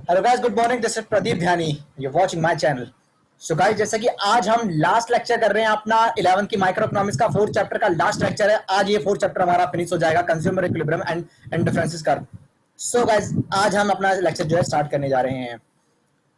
Hello guys, good morning. This is Pradeep Dhyani, you watching my channel. So guys, जैसे कि आज हम last lecture कर रहे हैं अपना 11th की माइक्रो इकोनॉमिक्स का 4th चैप्टर का लास्ट लेक्चर है। आज ये 4th चैप्टर हमारा फिनिश हो जाएगा, consumer equilibrium and differences curve. So guys, आज हम अपना लेक्चर जो है स्टार्ट करने जा रहे हैं।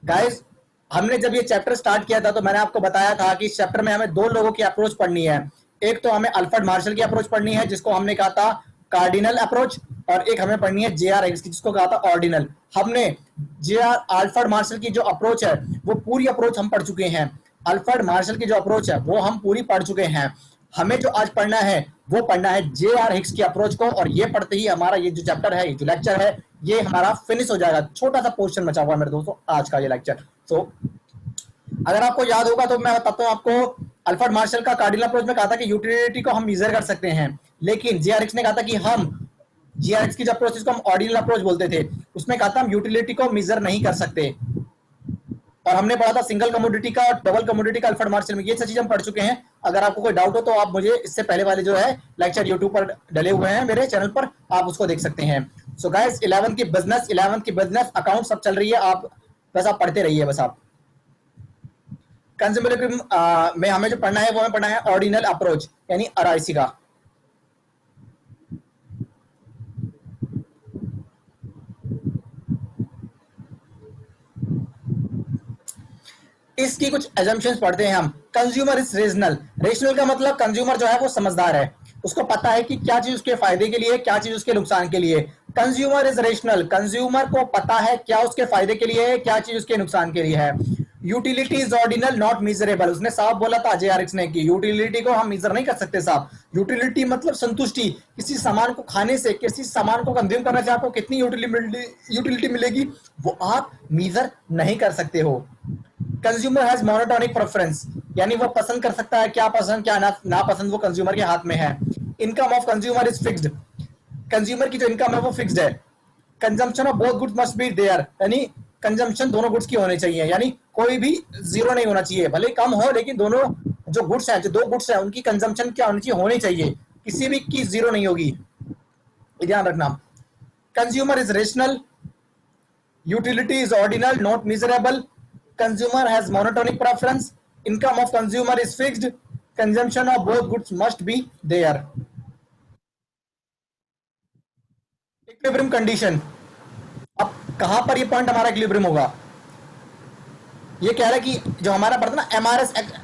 गाइस, हमने जब ये चैप्टर स्टार्ट किया था तो मैंने आपको बताया था कि इस चैप्टर में हमें दो लोगों की अप्रोच पढ़नी है। एक तो हमें अल्फ्रेड मार्शल की अप्रोच पढ़नी है, जिसको हमने कहा था कार्डिनल अप्रोच, और एक हमें पढ़नी है जे आर एक्स की, जिसको कहा था ऑर्डिनल। हमने जे आर अल्फ्रेड मार्शल की जो अप्रोच है वो पूरी अप्रोच हम पढ़ चुके हैं। अल्फ्रेड मार्शल की जो अप्रोच है वो हम पूरी पढ़ चुके हैं। हमें जो आज पढ़ना है वो पढ़ना है जे आर हिक्स की अप्रोच को, और ये पढ़ते ही हमारा ये जो चैप्टर है, ये जो लेक्चर है, ये हमारा फिनिश हो जाएगा। छोटा सा पोर्शन बचा हुआ है मेरे दोस्तों आज का ये लेक्चर। तो अगर आपको याद होगा तो मैं बताता हूँ आपको। अल्फ्रेड मार्शल का कार्डिनल अप्रोच में कहा था कि यूटिलिटी को हम मेजर कर सकते हैं, लेकिन जेआरएक्स ने कहा था कि हम जेआरएक्स की जो अप्रोच जिसको हम ऑर्डिनल अप्रोच बोलते थे, उसमें कहा था हम यूटिलिटी को मेजर नहीं कर सकते। और हमने पढ़ा था सिंगल कमोडिटी का और डबल कमोडिटी का अल्फ्रेड मार्शल में। ये सब चीज हम पढ़ चुके हैं। अगर आपको कोई डाउट हो तो आप मुझे इससे पहले वाले जो है लेक्चर यूट्यूब पर डले हुए हैं मेरे चैनल पर, आप उसको देख सकते हैं। सो गाइस, 11th की बिजनेस अकाउंट सब चल रही है, आप बस आप पढ़ते रहिए। बस आप कंज्यूमर में हमें जो पढ़ना है वो हमें पढ़ना है ऑर्डिनल अप्रोच, यानी आरआईसी का। इसकी कुछ एजम्पशंस पढ़ते हैं हम। Consumer is rational. रेशनल का मतलब कंज्यूमर जो है वो समझदार है, उसको पता है कि क्या चीज उसके फायदे के लिए, क्या चीज उसके नुकसान के लिए। Consumer is rational. कंज्यूमर को पता है क्या उसके फायदे के लिए है, क्या चीज उसके नुकसान के लिए है। Utility is ordinal not measurable. उसने साफ बोला था जेआरएक्स ने कि यूटिलिटी को हम मेजर नहीं कर सकते साहब। यूटिलिटी मतलब संतुष्टि। किसी सामान को खाने से, किसी सामान को कंज्यूम करने से आपको कितनी यूटिलिटी मिलेगी वो आप मेजर नहीं कर सकते हो। कंज्यूमर हैज मोनोटोनिक प्रेफरेंस, यानी वो पसंद कर सकता है, क्या पसंद क्या ना पसंद वो कंज्यूमर के हाथ में है। Income of consumer is fixed. Consumer की जो इनकम है वो फिक्स्ड है। Consumption of both goods must be there, यानी कंजम्पशन दोनों गुड्स की होनी चाहिए, यानी कोई भी जीरो नहीं होना चाहिए। भले कम हो, लेकिन दोनों जो गुड्स है, जो दो गुड्स है, उनकी कंजम्पशन क्या होनी चाहिए, होनी चाहिए। किसी भी की जीरो नहीं होगी, ध्यान रखना। Consumer is rational. Utility is ordinal, not measurable. Consumer has monotonic preference. Income of consumer is fixed. Consumption of both goods must be there. Equilibrium condition. अब कहां पर ये पॉइंट हमारा इक्विलिब्रियम होगा? ये कह रहा है कि जो हमारा पड़ता है ना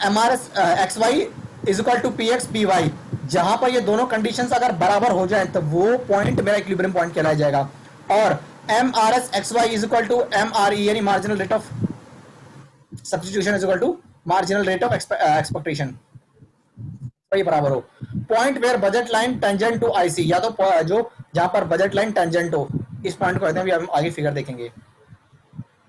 MRS X Y is equal to P X P Y, जहां पर ये दोनों कंडीशंस अगर बराबर हो जाए तो वो पॉइंट मेरा इक्विलिब्रियम पॉइंट कहलाया जाएगा। और M R S X Y is equal to M R E, यानी marginal rate of substitution is equal to marginal rate of expectation, ये बराबर हो। Point where budget line tangent to IC, या तो जो जहां पर बजट लाइन टेंजेंट हो, इस पॉइंट को कहते हैं। हम आगे फिगर देखेंगे।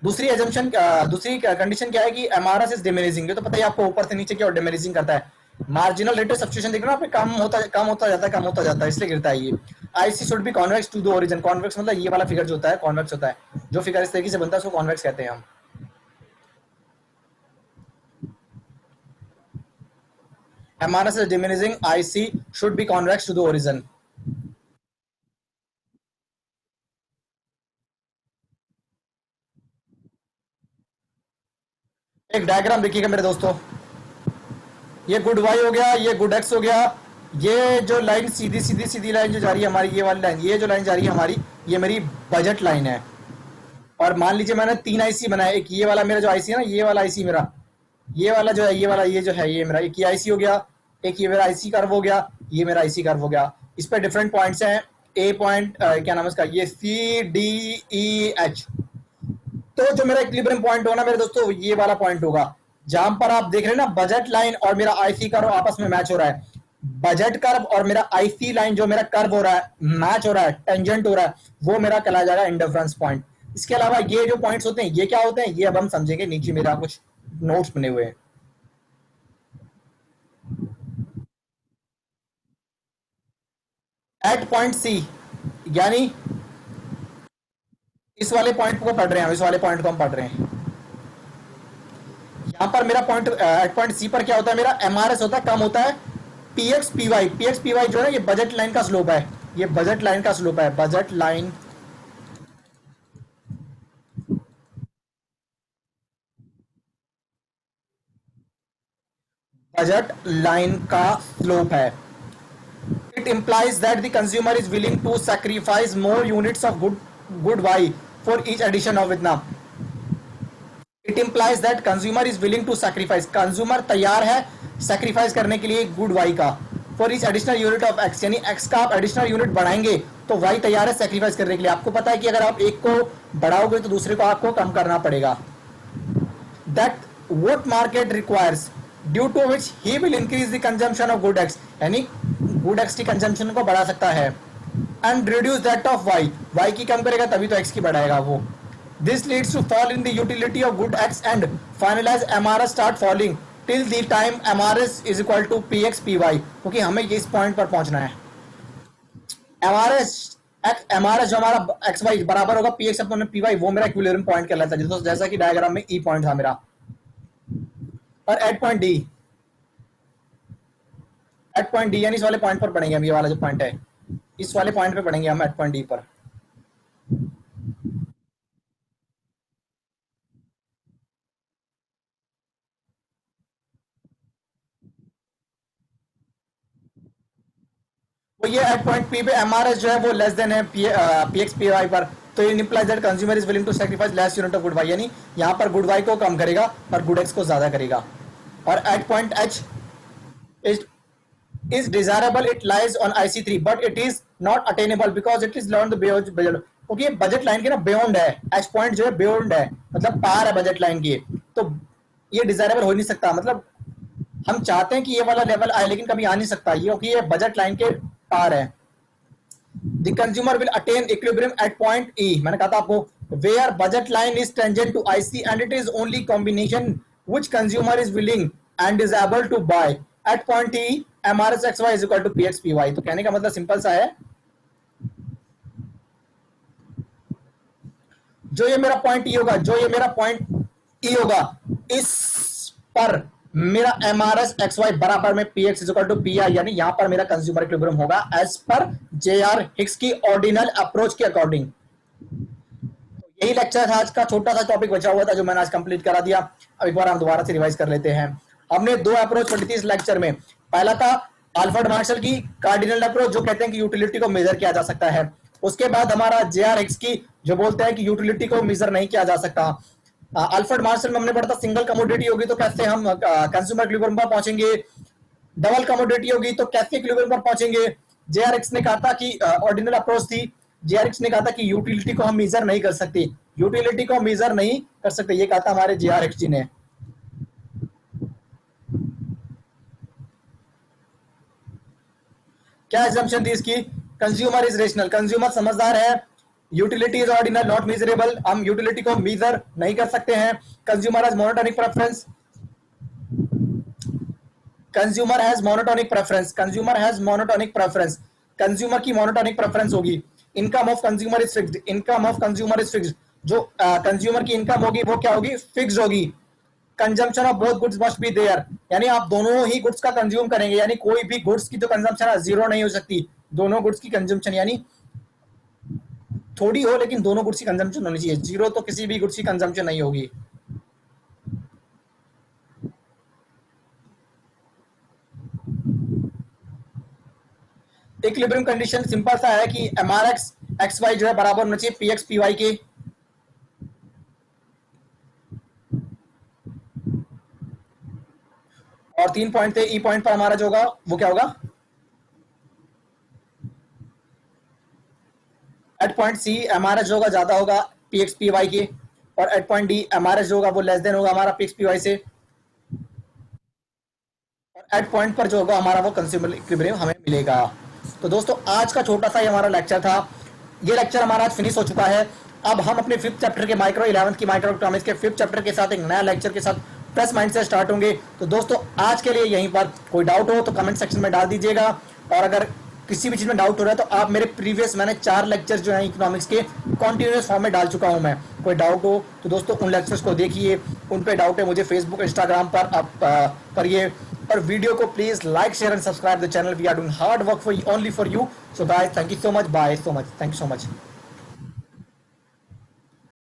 दूसरी एजम्पशन, दूसरी कंडीशन क्या है कि एमआरएस इज डिमिनिशिंग। तो पता है आपको ऊपर से नीचे क्या डिमिनिशिंग करता है। मार्जिनल रेट ऑफ सब्स्टिट्यूशन देख रहे हो आप, कम होता जाता है, इसलिए गिरता है ये। IC should be convex to the origin. Convex मतलब ये वाला फिगर जो होता है कॉन्वेक्स होता है। जो फिगर इस तरीके से बनता है उसको कॉन्वेक्स कहते हैं हम। MRS is diminishing, IC should be convex to the origin. एक डायग्राम देखिएगा मेरे दोस्तों। ये गुड वाई हो गया, ये गुड एक्स हो गया। ये जो लाइन सीधी सीधी सीधी लाइन जो जा रही है हमारी, ये वाली लाइन, ये जो लाइन जा रही है हमारी, ये मेरी बजट लाइन है। और मान लीजिए मैंने 3 आईसी बनाया। एक ये वाला मेरा जो आईसी है ना, ये वाला आईसी मेरा, ये वाला जो है, ये वाला, ये जो है, ये मेरा एक ये आईसी हो गया। एक ये मेरा आईसी कर्व हो गया, ये मेरा आईसी कर्व हो गया। इस पर डिफरेंट पॉइंट्स हैं। ए पॉइंट, क्या नाम है इसका, ये सी डी ई एच। तो जो मेरा इक्विलिब्रियम पॉइंट होगा ना मेरे दोस्तों, ये वाला पॉइंट होगा जहां पर आप देख रहे हैं ना बजट लाइन और मेरा आईसी कर्व आपस में मैच हो रहा है। बजट कर्व और मेरा आईसी लाइन जो मेरा कर्व हो रहा है, मैच हो रहा है, टेंजेंट हो रहा है, वो मेरा कहलाया जाएगा इंडिफरेंस पॉइंट। इसके अलावा ये जो पॉइंट्स होते हैं ये क्या होते हैं, ये अब हम समझेंगे। नीचे मेरा कुछ नोट्स बने हुए हैं। एट पॉइंट सी, यानी इस वाले पॉइंट को पढ़ रहे हैं, इस वाले पॉइंट को हम पढ़ रहे हैं। यहां पर मेरा पॉइंट एट पॉइंट सी पर क्या होता है, मेरा एमआरएस होता है, कम होता है पीएक्स पीवाई। पीएक्स पीवाई जो है ये बजट लाइन का स्लोप है, ये बजट लाइन का स्लोप है। बजट लाइन बजट लाइन का स्लोप है. It implies that the consumer is willing to sacrifice more units of good Y for each addition of Vietnam. It implies that consumer is willing to sacrifice. Consumer तैयार है sacrifice करने के लिए good Y का for each additional unit of X. यानी X का आप additional unit बढ़ाएंगे तो Y तैयार है sacrifice करने के लिए. आपको पता है कि अगर आप एक को बढ़ाओगे तो दूसरे को आपको कम करना पड़ेगा. That what market requires, due to which he will increase the consumption of good X. यानी good X की consumption को बढ़ा सकता है and reduce that of Y. Y की कम करेगा तभी तो X की बढ़ाएगा वो. This leads to fall in the utility of good X and finalize MRS start falling till the time MRS is equal to PX PY. क्योंकि हमें इस पॉइंट पर पहुंचना है. MRS जो हमारा XY बराबर होगा PX अपॉन PY, वो मेरा इक्विलिब्रियम पॉइंट कहलाता है, जैसा कि डायग्राम में E पॉइंट था मेरा. और एट पॉइंट डी यानी इस वाले पॉइंट पर पढ़ेंगे हम. ये वाला जो पॉइंट है इस वाले पॉइंट पे पढ़ेंगे हम एट पॉइंट डी पर. तो ये एट पॉइंट पी पे एमआरएस जो है वो लेस देन है पीएक्स पीवाई पर. तो ये implies that consumer is willing to sacrifice less unit of good Y. यानी यहाँ पर गुड वाई को कम करेगा और गुड एक्स को ज्यादा करेगा. और at point H is desirable, it lies on IC3 but it is not attainable because it is beyond the budget. क्योंकि ये बजट लाइन के ना बियॉन्ड है. एच पॉइंट जो है बियॉन्ड है, मतलब पार है बजट लाइन की. तो ये डिजायरेबल हो नहीं सकता. मतलब हम चाहते हैं कि ये वाला लेवल आए लेकिन कभी आ नहीं सकता ये, क्योंकि ये बजट लाइन के पार है. The consumer will attain equilibrium at point E. मैंने कहा था आपको where budget line is tangent to IC and it is only combination which consumer is willing and is able to buy. At point E, MRS XY is equal to PX PY. तो कहने का मतलब simple सा है, जो ये मेरा point E होगा, जो ये मेरा पॉइंट E होगा, इस पर मेरा MRS XY बराबर में PX is equal to PI. यानी यहां पर मेरा कंज्यूमर इक्विलिब्रियम होगा एज पर JR हिक्स की ऑर्डिनल अप्रोच के अकॉर्डिंग. यही लेक्चर था आज का. छोटा सा टॉपिक बचा हुआ था जो मैंने आज कंप्लीट करा दिया. अब एक बार हम दोबारा से रिवाइज कर लेते हैं. हमने दो अप्रोच पढ़ी थी इस लेक्चर में. पहला था अल्फ्रेड मार्शल की कार्डिनल अप्रोच जो कहते हैं कि यूटिलिटी को मेजर किया जा सकता है. उसके बाद हमारा JR हिक्स की जो बोलते हैं कि यूटिलिटी को मेजर नहीं किया जा सकता. अल्फ्रेड मार्शल में हमने पढ़ा था सिंगल कमोडिटी होगी तो कैसे हम कंज्यूमर इक्विलिब्रियम पर पहुंचेंगे, डबल कमोडिटी होगी तो कैसे इक्विलिब्रियम पर पहुंचेंगे. JR हिक्स ने कहा था कि ऑर्डिनल अप्रोच थी. JR हिक्स ने कहा था कि यूटिलिटी को हम मेजर नहीं कर सकते, यूटिलिटी को मेजर नहीं कर सकते, ये कहा था हमारे JR हिक्स जी ने. क्या एग्जम्पशन थी इसकी? कंज्यूमर इज रेशनल, कंज्यूमर समझदार है. Utility is ordinal not measurable, हम यूटिलिटी को मेजर नहीं कर सकते हैं. Consumer has monotonic preference, consumer has monotonic preference, consumer has monotonic preference, consumer की मोनोटोनिक प्रेफरेंस होगी. Income of consumer is fixed, income of consumer is fixed. जो consumer की इनकम होगी वो क्या होगी? फिक्स्ड होगी. Consumption of both goods must be there, यानी आप दोनों ही गुड्स का कंज्यूम करेंगे. यानी कोई भी गुड्स की जो कंजम्पशन है जीरो नहीं हो सकती. दोनों गुड्स की कंजम्पशन यानी थोड़ी हो लेकिन दोनों गुड्स की कंजम्पशन होनी चाहिए. जीरो तो किसी भी गुड्स की कंजम्पशन नहीं होगी. इक्विलिब्रियम कंडीशन सिंपल सा है कि MRX XY जो है बराबर होना चाहिए PX PY के. और 3 पॉइंट थे. E पॉइंट पर हमारा जो होगा वो क्या होगा? एट पॉइंट C MRS जो होगा ज्यादा होगा PX PY के. और एट पॉइंट D MRS जो होगा वो लेस देन होगा हमारा PX PY से. और एट पॉइंट पर जो होगा हमारा वो कंज्यूमर इक्विलिब्रियम हमें मिलेगा. तो दोस्तों आज का छोटा सा ये हमारा लेक्चर था. ये लेक्चर हमारा आज फिनिश हो चुका है. अब हम अपने 5th चैप्टर के माइक्रो 11th की माइक्रो इकोनॉमिक्स के 5th चैप्टर के साथ एक नया लेक्चर के साथ फ्रेश माइंड से स्टार्ट होंगे. तो दोस्तों आज के लिए यहीं पर. कोई डाउट हो तो कमेंट सेक्शन में डाल दीजिएगा. और अगर किसी भी चीज में डाउट हो रहा है तो आप मेरे प्रीवियस मैंने 4 लेक्चर जो है इकोनॉमिक्स के कॉन्टिन्यूस फॉर्म में डाल चुका हूं मैं. कोई डाउट हो तो दोस्तों उन लेक्चर्स को देखिए. उन पे डाउट है मुझे फेसबुक इंस्टाग्राम पर आप करिए. और वीडियो को please like share and subscribe the channel. We are doing hard work for only for you. So guys thank you so much. Bye so much. Thank you so much.